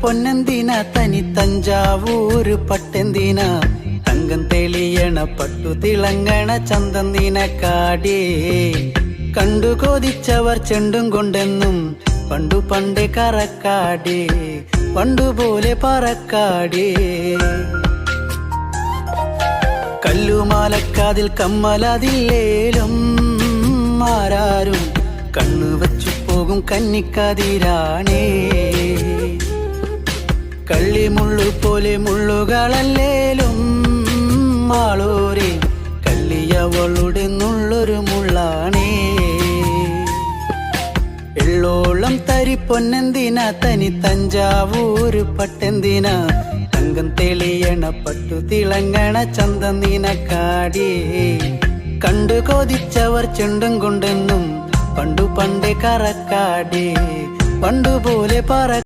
പൊന്നെന്തിന തനി തഞ്ചാവൂര് പട്ടെന്തിന തങ്കം തെളിയണ പട്ടു തിളങ്ങണ ചന്തം നിനക്കാടേ കണ്ടു കൊതിച്ചവർ ചെണ്ടും കൊണ്ടെന്നും പണ്ടു പണ്ടേ കറക്കാടേ പണ്ടുപോലെ പറക്കാടേ കല്ലുമാലക്കാതിൽ കമ്മലതില്ലേലും ആരാരും കണ്ണു വച്ചു പോകും കന്നിക്കതിരാണേ കള്ളിമുള്ളു പോലെ മുള്ളുകളല്ലേലും ആളോരെ കള്ളിയവളുടെ നുള്ളൊരു മുള്ളാണേ എള്ളോളം തരി പൊന്നെന്തിന തനി തഞ്ചാവൂര് പട്ടെന്തിന തങ്കം തെളിയണ പട്ടു തിളങ്ങണ ചന്തം നിനക്കാടേ കണ്ടു കൊതിച്ചവർ ചെണ്ടും കൊണ്ടെന്നും പണ്ടു പണ്ടേ കറക്കാടേ പണ്ടുപോലെ പറ